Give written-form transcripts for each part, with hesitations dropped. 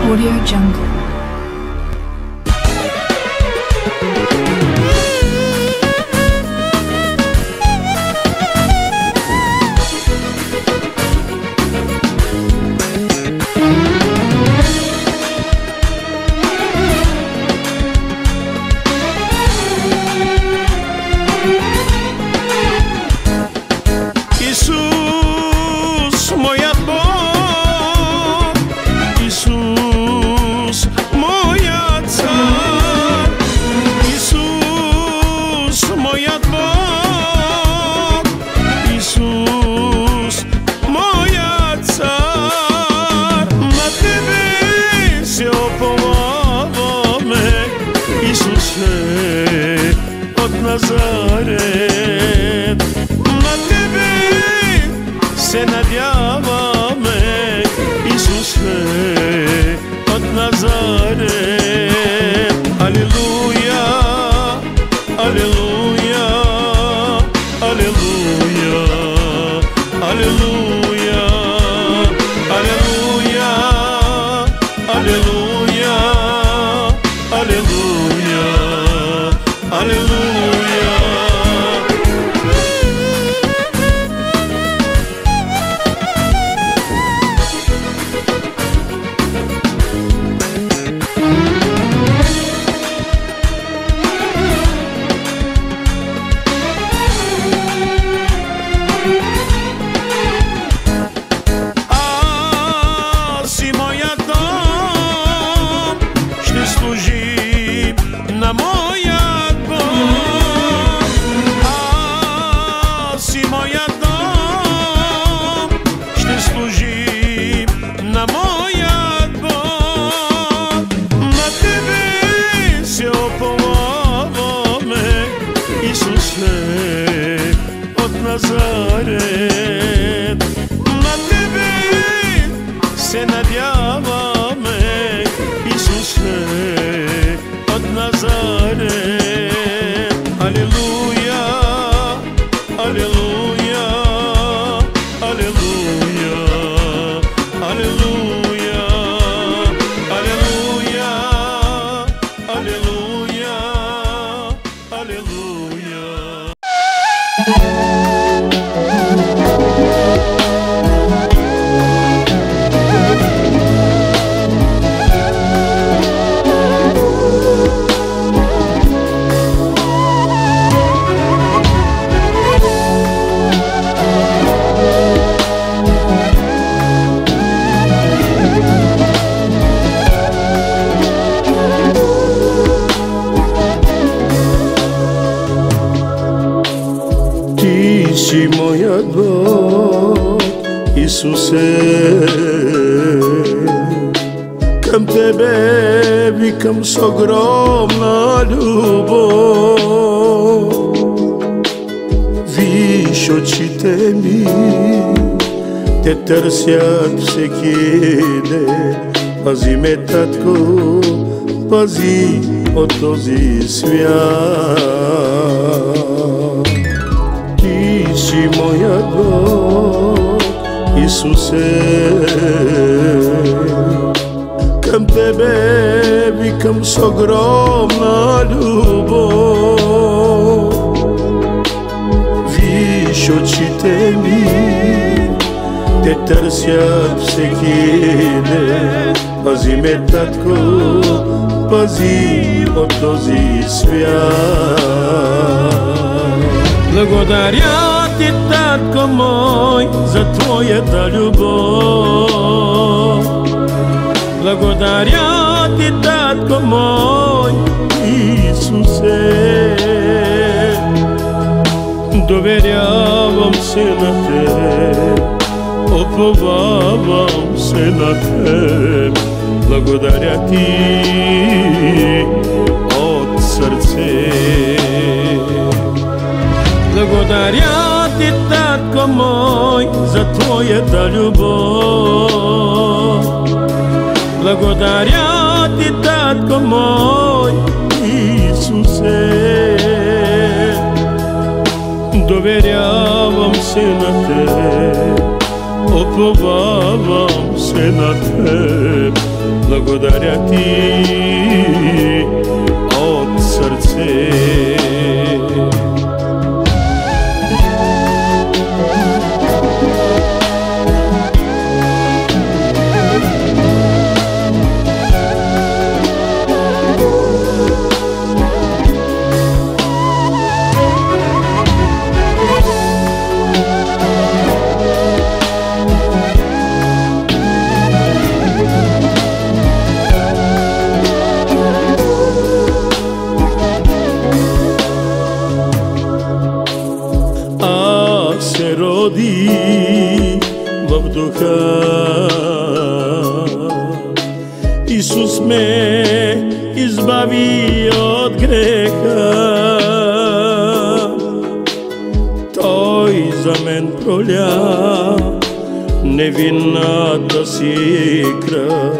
AudioJungle. Nazaret, na Tebe se nadяваме, Исусе от Назарет. Алелуя, алелуя, алелуя, алелуя, алелуя, алелуя, алелуя, алелуя. Назарет, на Тебе се надяваме, Исусе от Назарет. Алелуя, алелуя, алелуя, алелуя, алелуя, алелуя, алелуя. Ти си моят Бог, Исусе, към Тебе викам с огромна любов. Виж очите ми, те търсят всеки ден. Пази ме, Татко, пази от този свят. Ти си моят Бог, Исусе, към Тебе викам с огромна любов. Виж очите ми, те търсят всеки ден. Пази ме, Татко, пази от този свят. Благодаря Ти, Татко мой, за Твоята любов. Благодаря Ти, Татко мой, Исусе. Доверявам се на Теб, уповавам се на Теб. Благодаря Ти от сърце. Благодаря Ти, Татко мой, за Твоята любов. Благодаря Ти, Татко мой, Исусе. Доверявам се на Теб, уповавам се на Теб. благодаря ти от сърце. Се роди в духа, Исус ме избави от греха. Той за мен проля невинната си кръв,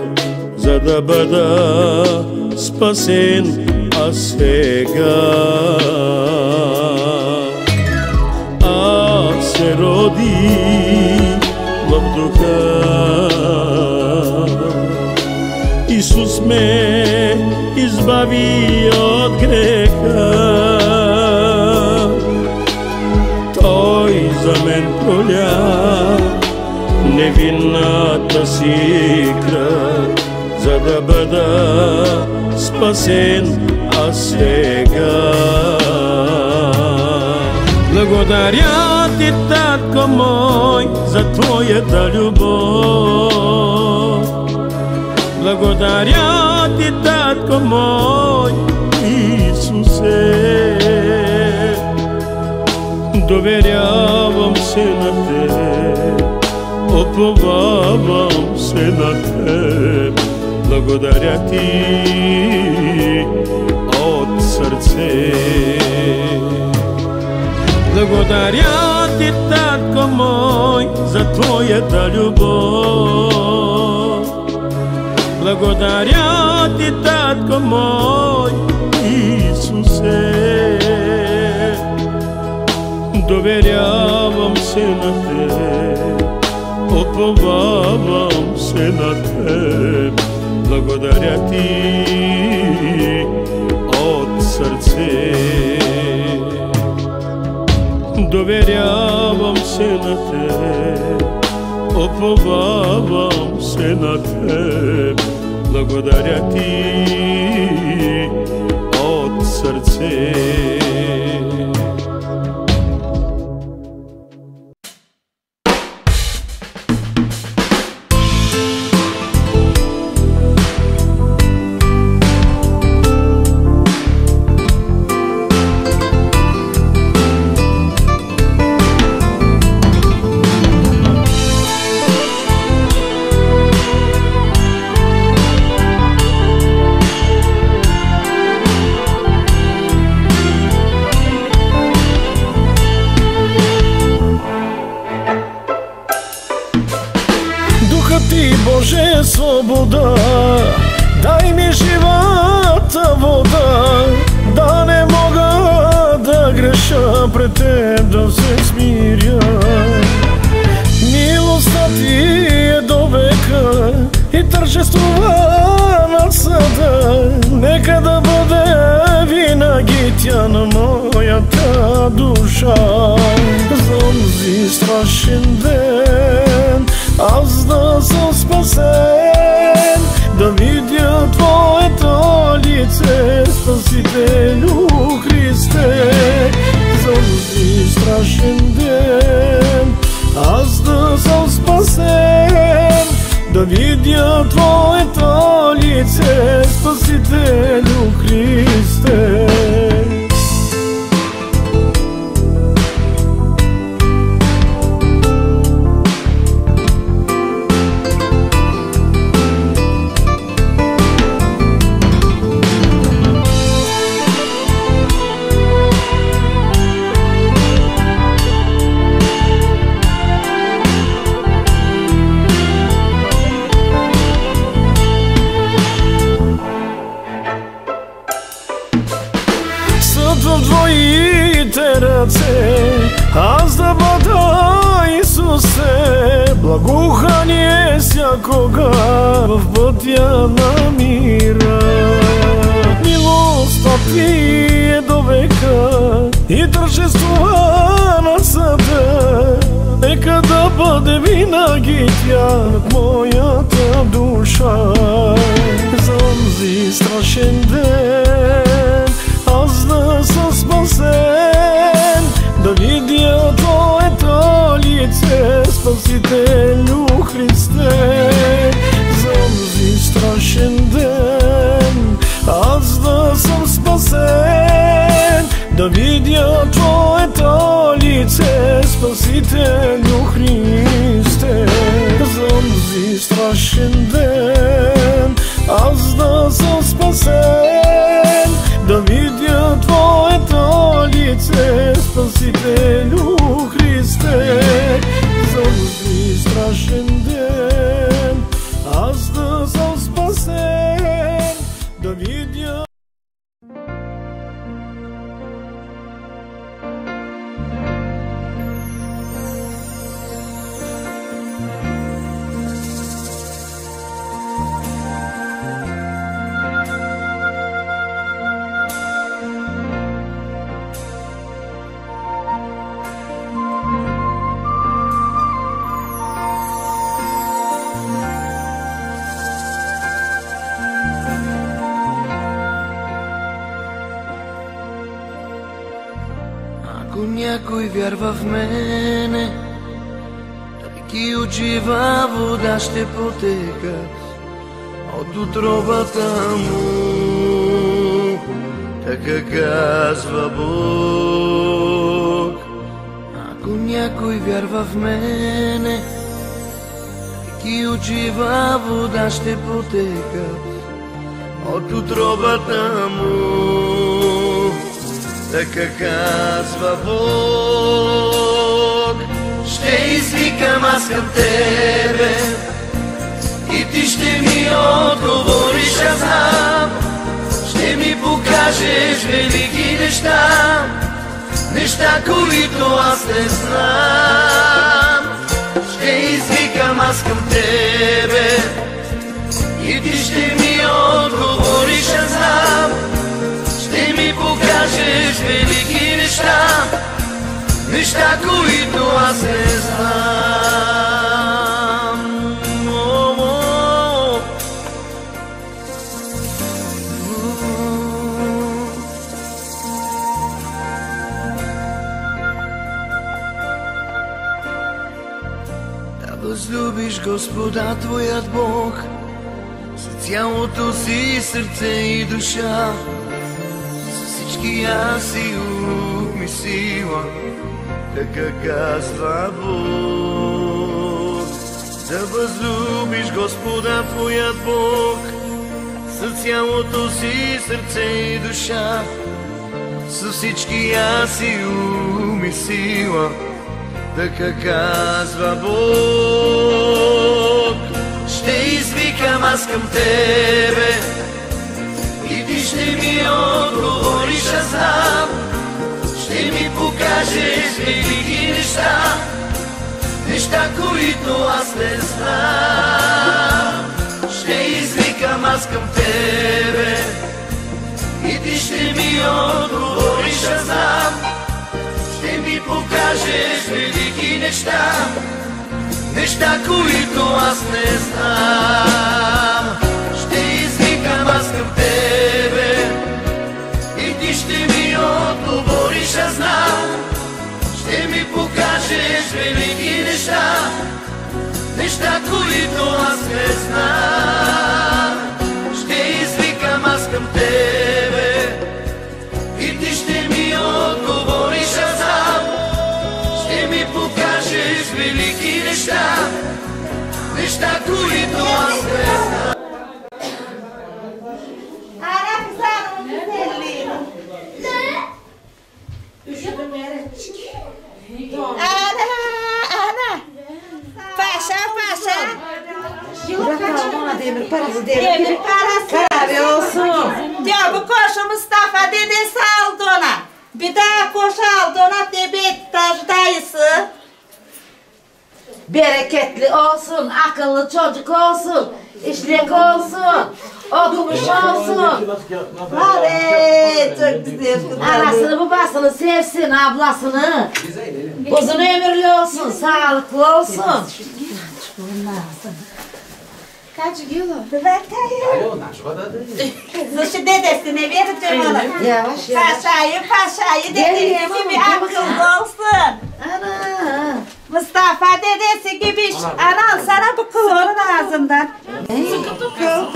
за да бъда спасен, а сега се роди в духа. Исус ме избави от греха. Той за мен проля невинната си кръв, за да бъда спасен, а сега благодаря ти, татко мой, за твоята любов. Благодаря ти, татко мой, Исусе. Доверявам се на теб, уповавам се на теб. Благодаря ти от сърце. Благодаря ти, татко мой, за твоята любов. Благодаря ти, татко мой, Исусе. Доверявам се на теб, уповавам се на теб. Благодаря ти от сърце. Доверявам се на теб, уповавам се на теб. Благодаря ти от сърце. Боже, свобода, дай ми живата вода, да не мога да греша пред теб, да се смиря. Милостта ти е до века и тържествува над съда. Нека да бъде винаги тя на моята душа. За онзи страшен ден аз да съм спасен, да видя твоето лице, Спасителю Христе. За онзи страшен ден аз да съм спасен, да видя твоето лице, Спасителю Христе. благоухание всякога в пътя на мира. Милостта ти е до века и тържествува над света. Нека да бъде винаги тя над моята душа. За онзи страшен ден аз да съм спасен, да видя Твоето лице, Спасителю Христе. За онзи страшен ден аз да съм спасен, да видя Твоето лице, Спасителю Христе. За онзи страшен ден аз да съм спасен, да видя Твоето лице, Спасителю Христе. За онзи страшен ден аз да съм спасен, да видя. Ако някой вярва в мене, реки от жива вода ще потекат от утробата му, така казва Бог. Ако някой вярва в мене, реки от жива вода ще потекат от утробата му, така казва Бог. Ще извикам аз към Тебе и Ти ще ми отговориш, аз знам. Ще ми покажеш велики неща, неща, които аз не знам. Ще извикам аз към Тебе и Ти ще ми отговориш, аз знам. Ще ми покажеш велики неща, неща, които аз не знам. Да възлюбиш Господа Твоят Бог с цялото си сърце и душа, всички аз и ум и сила, така казва Бог. Да възлюбиш Господа Твоят Бог с цялото си сърце и душа, с всички аз и ум и сила, така казва Бог. Ще извикам аз към Тебе и Ти ще ми отговориш, аз знам. Ще ми покажеш велики неща, неща, които аз не знам. Ще извикам аз към Тебе и Ти ще ми отговориш, аз знам. Ще ми покажеш велики неща, неща, които аз не знам. Ще извикам аз към Тебе и Ти ще ми отговориш, аз знам. Ще ми покажеш велики неща, неща, които аз не знам. Ще извикам аз към Тебе и Ти ще ми отговориш, аз знам. Ще ми покажеш велики неща, неща, които аз не знам. Demir parası olsun. Ya bu koşu Mustafa dedesi aldı ona. Bir daha koşu aldı ona, debet dayısı. bereketli olsun, akıllı çocuk olsun, işlek olsun, okumuş olsun. Hadi çok güzel. Anasını babasını sevsin, ablasını. Uzun ömürlü olsun, sağlıklı olsun. Kaç kilo? Şu dedesine vereceğim ona. Yavaş yavaş. Paşayı dedesi gibi akıllı olsun. Ana. Mustafa dedesi gibi anan sana bu kılının ağzından. Anacığım.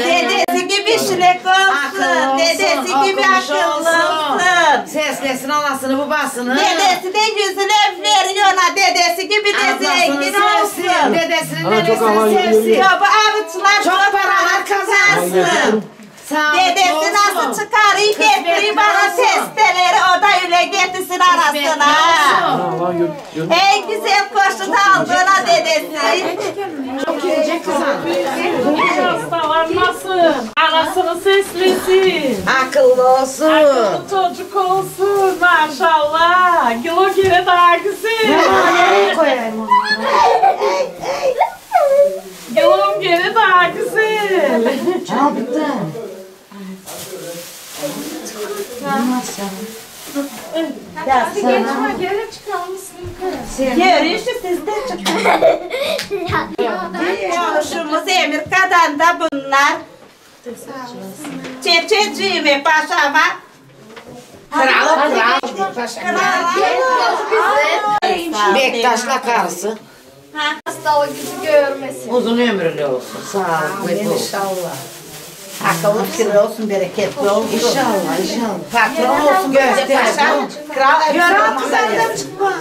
Dedesi gibi şilek olsun. Dedesi gibi akıllı olsun. Seslesin anasını babasını. Dedesi de yüzüne veriyor ona. Dedesi gibi de zengin olsun. Dedesinin neresini sevsin. Bu avuçlar çok paralar kazansın. Dedesi nasıl çıkarıyor getiriyor bana testeleri, o da öyle getirsin arasına. En güzel koşu aldığına dedesi. Çok gelecek kızım. Hastalanmasın, anasını seslesin. Akıllı olsun. Akıllı çocuk olsun maşallah. Kilo kere daha güzel. Nereye koyayım onu? Kilom kere daha güzel. Al bir tane. Ya sana. Geri çıkalmışsın. Yürüyüşü sizde çıkın. Komşumuz Emirka'dan da bunlar. Çeçeciğime paşama. Kralım. Bektaş'la karısı. Hastalık yüzü görmesin. Uzun ömürlü olsun. Sağlıklı olsun. İnşallah. Akıllı fikirli olsun, bereketli olsun. İnşallah, inşallah. Patron olsun, göstersin. Kral Kral kızardım çıkma.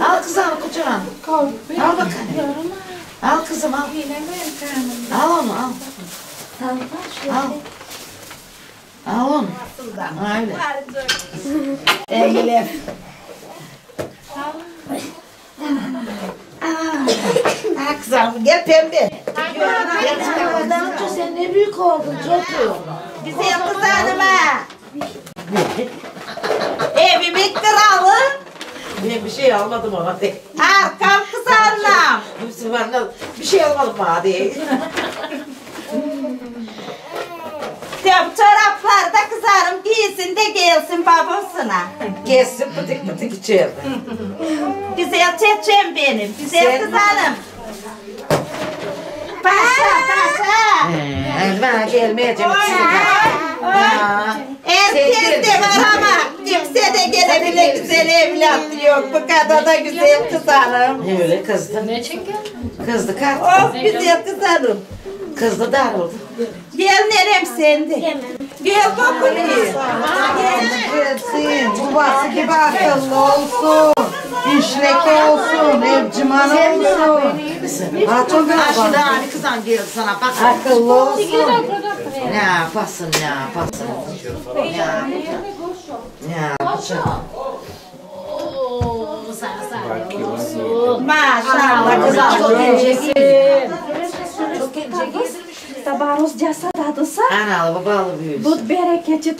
Al kızarım kucağına. Al bakalım. Al kızım al. Al onu al. Al onu. Öyle. Elif. Kızım gel pembe. Sen ne büyük oldun çocuğum. Güzel kızarım ha. Evimin kralı. Ben bir şey almadım ama de. Arkam kızarım. Bir şey almadım ama de. Çoraplarda kızarım giysin de gelsin babasına. Gelsin pıtık pıtık içeride. Güzel çeçem benim, güzel kızarım. Paşa. Ben gelmeyeceğim. Herkes de var ama kimse de gelebilir güzel evlat yok. Bu kadar da güzel kızarım. Öyle kızdı. Ne çekiyor? Kızdı kart. Oh güzel kızarım. Kızdı darıldı. Gel nerem sende. Gel bakalım. Gelsin. Babası gibi akıllı olsun. İşlek olsun. Evciman olsun. Aşırı hani kızan geldi sana bak. Akıllı olsun. Ne yapasın ne yapasın. Ne yapasın. Maşallah kızım çok geleceksin. Çok geleceksin. Tabarus дясададуса. Analı babalı büyüsün. Буд берекети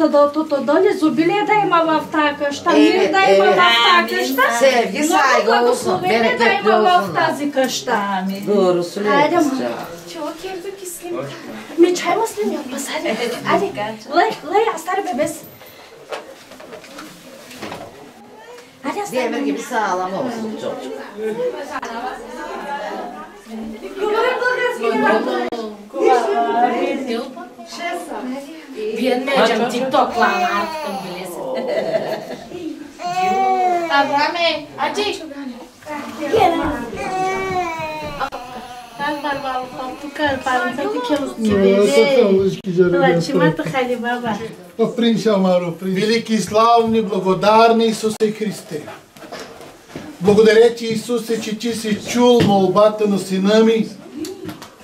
доли зубиле да имала в тази къща, мир да има в тази къща. Sevgi, saygı olsun, Благословение да bereketli има в olsunlar. тази къща. Doğru söylüyorsun. Чего кирдо кислим? Ми чай маслим yapma hadi. Hadi. Lay astar bebes. Hadi astar. Demir gibi sağlam olsun çocuk. Bilmeyeceğim TikTok'larla artık bilesin. Abrame, acı. Принче Амаро, велики и славни, благодарни Исусе Христе. Благодаря ти, Исусе, че ти си чул молбата на сина ми.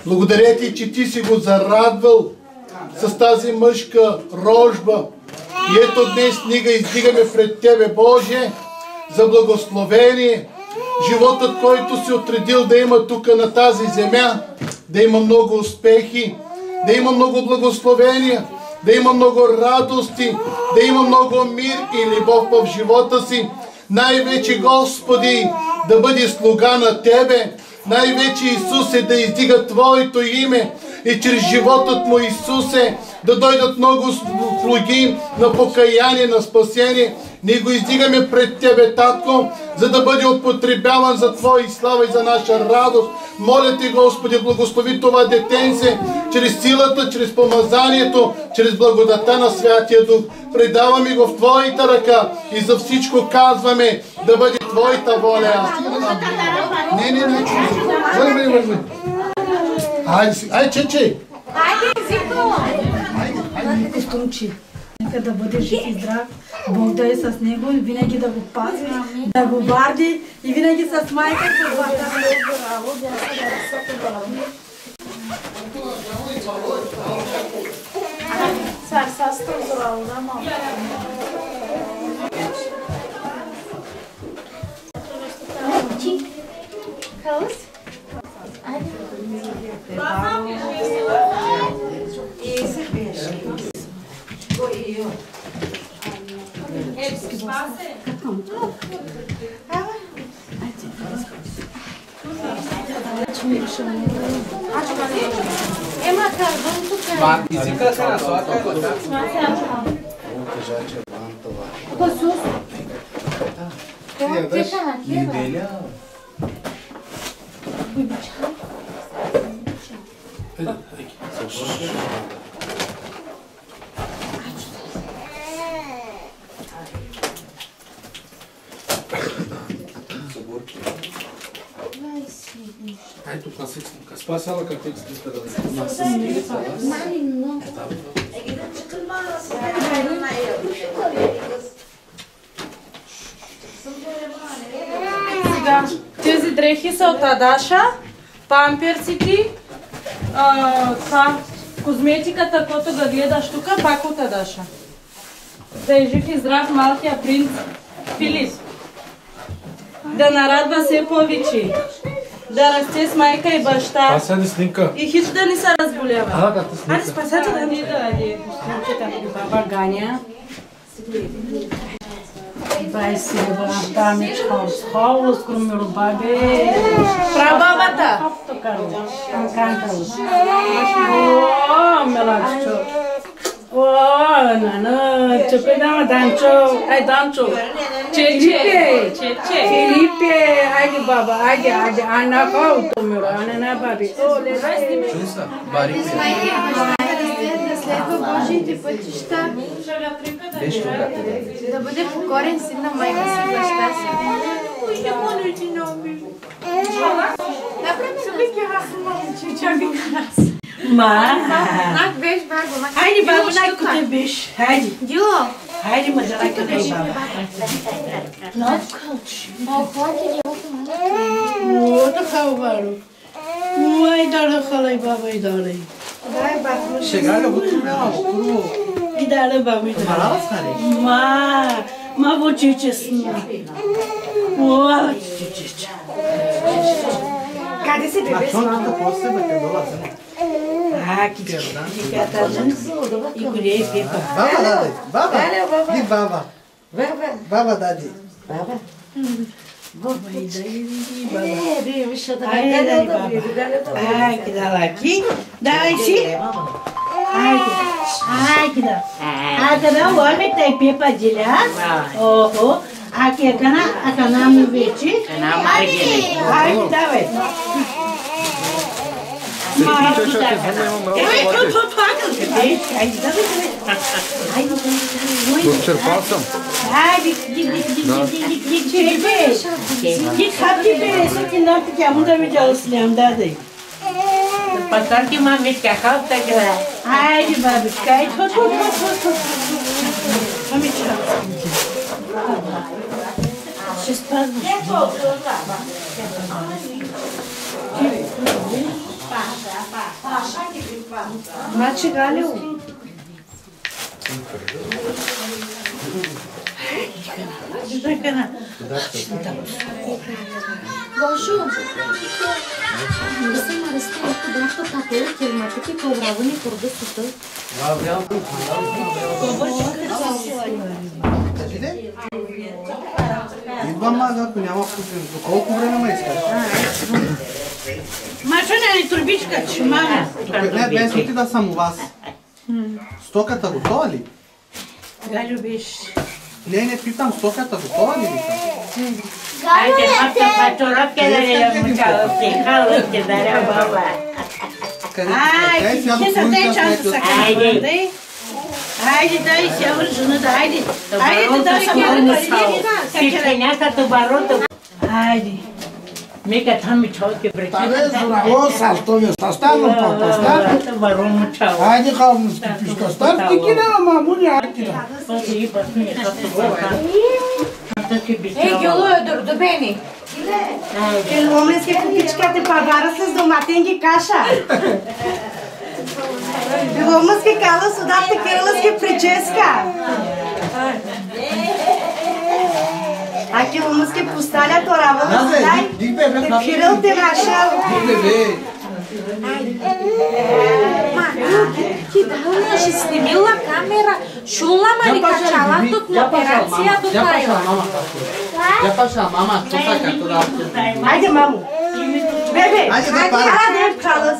Благодаря ти, че ти си го зарадвал с тази мъжка рожба. И ето днес ние издигаме пред Тебе, Боже, за благословение. Животът, който си отредил да има тук на тази земя, да има много успехи, да има много благословения, да има много радости, да има много мир и любов в живота си. най-вече, Господи, да бъде слуга на Тебе, най-вече, Исусе, да издига Твоето име и чрез животът му, Исусе, да дойдат много слуги на покаяние, на спасение. Ние го издигаме пред Тебе, Татко, за да бъде употребяван за Твоя слава и за наша радост. Моля Ти, Господи, благослови това детенце, чрез силата, чрез помазанието, чрез благодата на Святия Дух. Предаваме го в Твоята ръка и за всичко казваме да бъде Твоята воля. Не. Върви. Ай, чече. Айде, Костунчи. Нека да бъде жив и здрав. Бог да е с него и винаги да го пази, да го варди и винаги с майка и с бата. Hai tu că spasă la că textul ăsta Сега, тези дрехи са от Адаша, памперсите, това, козметиката, която го гледаш тук, пак от Адаша. Да е жив и здрав малкия принц Филип. Да нарадва се повече. Да расте с майка и баща. И хич да не се разболява. Айде спасете да ни даде. Баба Ганя. Бай си, дамич, хаос, кромиро бабе. Прабабата. О, мелаччо. О, нана, чопе дама Данчо. Ай, Данчо. Filipe, айде баба, айде, ана кауто миро, ана на баби. О, лезай. Да следва Божиите пътища, да бъде покорен син на майка си и баща си. Хайде, баба, най-къде биш. Хайде. Дило. Хайде, мъжа, къде е баба. О, така обаро. Ай, дара халай, баба, и дара. Chegarea ultimea, curvo. И дара, баба, и дара. Ма, вочиче сна. О, вочиче. Къде си бебе с мама? И горе е пепа. Баба даде. Баба. И баба. Баба даде. Баба. Баба и дай. Ай, кидала aqui. Dai, sim. Ai, kida. Agora o homem tem pepa de lhas. Oh. Aqui é cana muvete. Ai, kida, ué. Pastor que uma vez que a calça que lá. Ai, de babisca. Vamos tirar. Значи Галю. Божу, не съм арестувал кудашто като фирматики по-браво ни корда сута. Идва мага, ако няма проблем. До колко време ме искаш? Машина ли турбичка, че мама? Не, без ти да съм у вас. Стоката готова ли? Да, любиш. Не, питам, стоката готова ли? Айде, мата пачоровке да не мучава си. Халъвке да не баба. Айде, ще са те часа са къде. Айде, дай си вържена, да, айде. Айде, дай си вържена. Айде. Мека там ми чалке брече. Таве здраво, салтове, стастано папаста. Айде хално спишка, стар ти кина, мамуни, айде. Гело е добени. Омлески купичката павара с доматенги каша. Омлески кала судата кирласки прическа. Аки омлески посталя торава да стай. Те пирал те нашал. Ти дала ще снимила камера, шула ма ли качала тук на операция до тайла. Я паша, мама, що са като да... Айде, мамо. Бебе, айде, пралъс.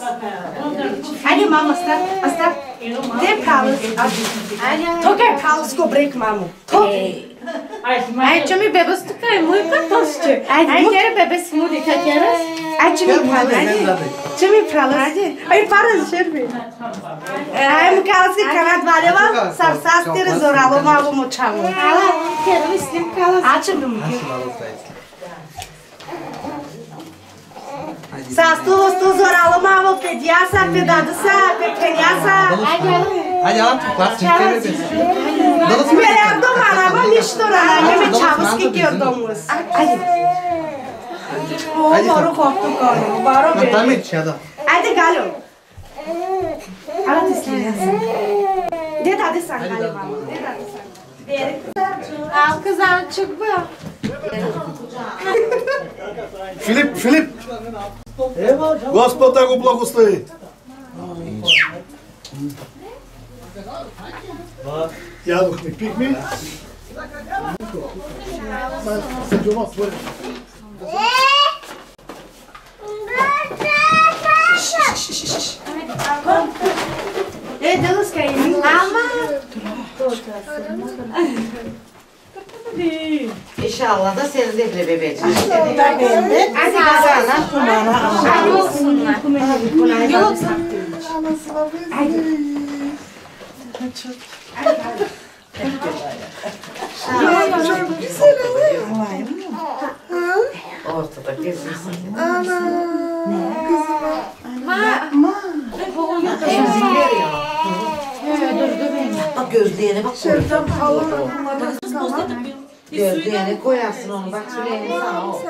Айде, мамо, стар. Де пралъс? Тук е пралъс го брек, мамо. Тук. Ай, че ми бебе с тука е мой катосче. Ай, кере бебе смуди, катера? Ай, че ми пралъс. Че ми пралъс. Ай, парен шерби. Ай, му кала си канат валева, сарсасти резорало маго мочамо. Ала, кера ми сним кала. Аче ми му. Састу зорало мамо, педяса, педадаса, пепеняса. Айде, ала, клас, че тебе бе. Берем дома, нама нищо рана, ми чавски кирдомус. Айде. О, моро хопто коро, баро бе. Натам е чада. Айде, Галю. Ала ти слия съм. Де даде са, Галю, мамо, де даде са. Алка занчик ба. Филип! Господ да го благослови! Ядохме, пихме. Дълъска и мама. Inşallah da seni de bebeğim. Hadi sana kumana. Hadi olsunlar. Yok. Ortada gezilsin. Ana. Bak gözlüğüne bak. Gözlüğüne koyarsın onu. Bak Süleyman sana o.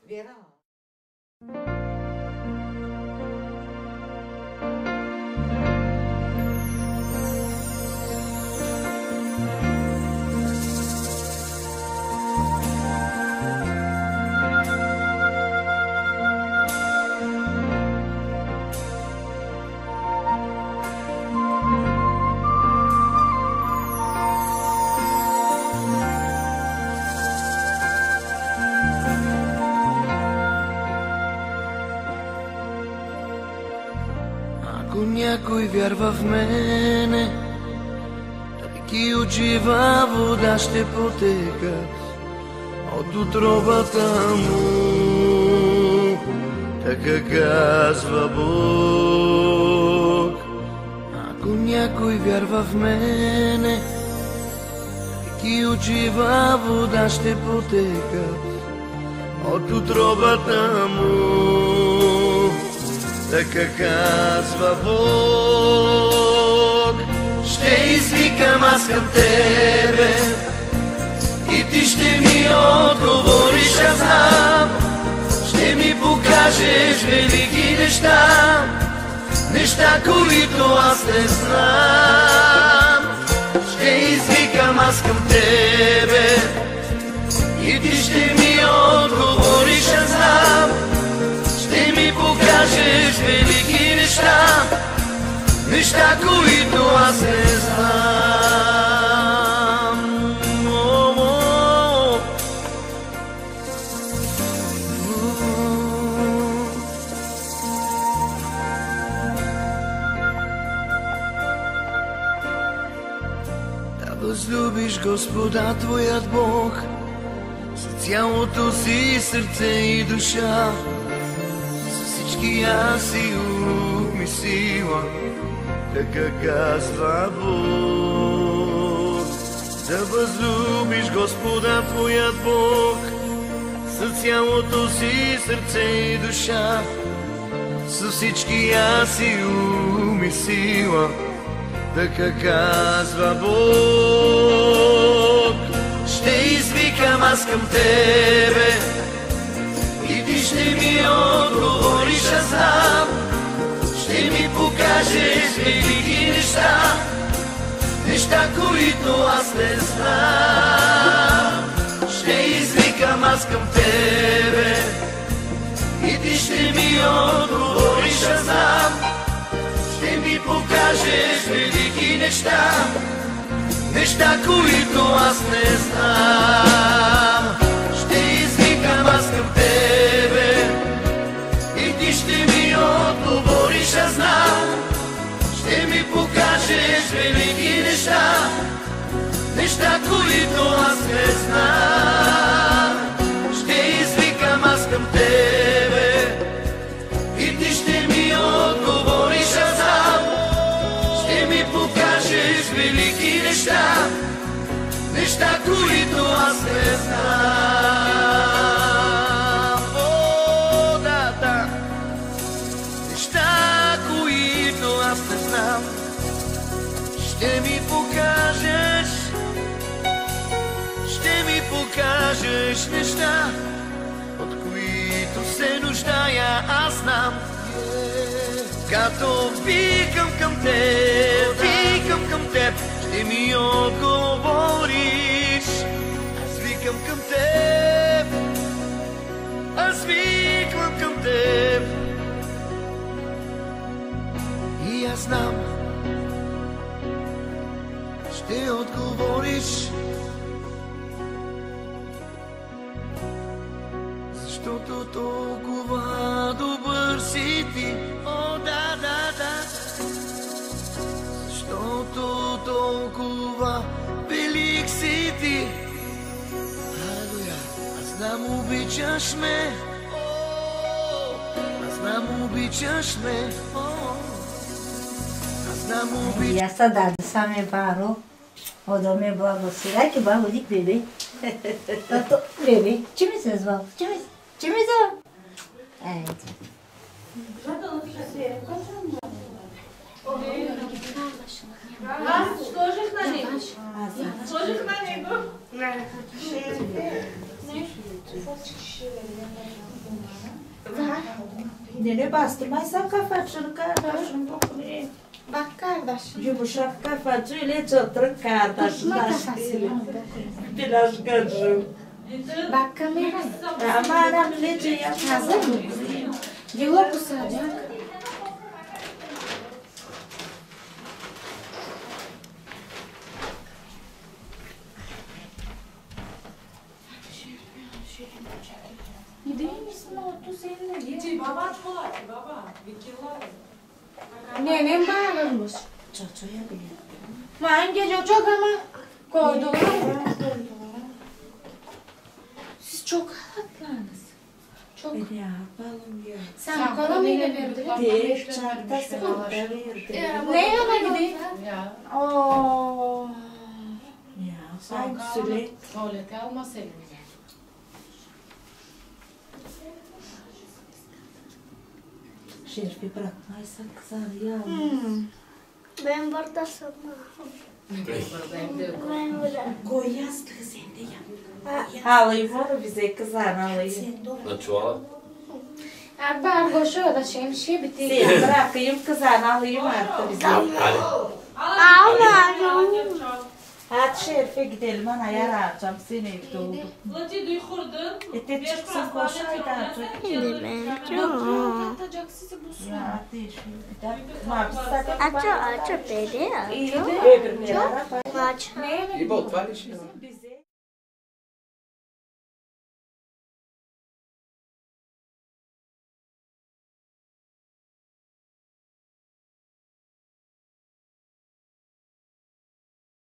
Ver ama. Ако някой вярва в мене, реки от жива вода ще потекат от утробата му, така казва Бог. Ако някой вярва в мене, реки от жива вода ще потекат от утробата му, така казва Бог. Ще извикам аз към тебе и ти ще ми отговориш, аз знам. Ще ми покажеш велики неща, неща, които аз не знам. Ще извикам аз към тебе и ти ще ми отговориш, аз знам. Ще ми покажеш велики неща, неща, които аз не знам. възлюбиш Господа твоят Бог с цялото си сърце и душа, с всичкия си ум и сила, така казва Бог. Да възлюбиш Господа твоят Бог с цялото си сърце и душа, с всичкия си ум и сила, така казва Бог. Ще извикам аз към тебе и ти ще ми отговориш, аз знам. Ще ми покажеш велики неща, неща, които аз не знам. Ще извикам аз към тебе и ти ще ми отговориш, аз знам. Ще ми покажеш велики неща, неща, които аз не знам. Ще извикам аз към тебе и ти ще ми отговориш, аз знам. Ще ми покажеш велики неща, неща, които аз не знам. Ще извикам аз към тебе и ти ще ми отговориш, аз знам. Ще ми покажеш велики неща, неща, които аз не знам. О, да, да. Неща, които аз не знам. Ще ми покажеш, ще ми покажеш неща, от които се нуждая, аз знам. Като викам към теб, викам към теб, ще ми отговориш. Аз викам към теб, аз викам към теб. И аз знам, ще отговориш, защото толкова добър си ти. О, да, да, да. Защото толкова велик си ти. Алелуя. Аз знам, обичаш ме. О, аз знам, обичаш ме. О, аз знам, обичаш. Я са даде саме баро. Одо ме благослови. Ке бабо дик бебе. Тато бебе. Че ми се звал? Че ми звал? Ето. Аз сложих на него. Сложих на него. Не басты, mas só café no cara, um pouco de bacana, de buchar café de leite trancada, pelas ganjos. Bacana, amara leite e a casa. De louco, sabe? Ne bağırmış. Hangi çocuk ama koydular. Siz çok rahatlarınız. Çok. Sen kolomayla verdin. Ne yana gideyim? Ooo. Sen söyle. Tuvalete almasaydın. Şerifi bırakmaysan kızar ya. Ben burada sana. Koyaz kızım de ya. Halıyı var bize kızar halıyı. Na çuvala? Bargo şurada şey bitti. Sen bırakayım kızar halıyı var bize. Hadi Şerife gidelim ana yarayacağım seni evde oldu. Ete çıksın koşaydı artık. Ya ateş bir dakika. Aço beni. İyi de öbürleri. Aç. İyi bak, var işi.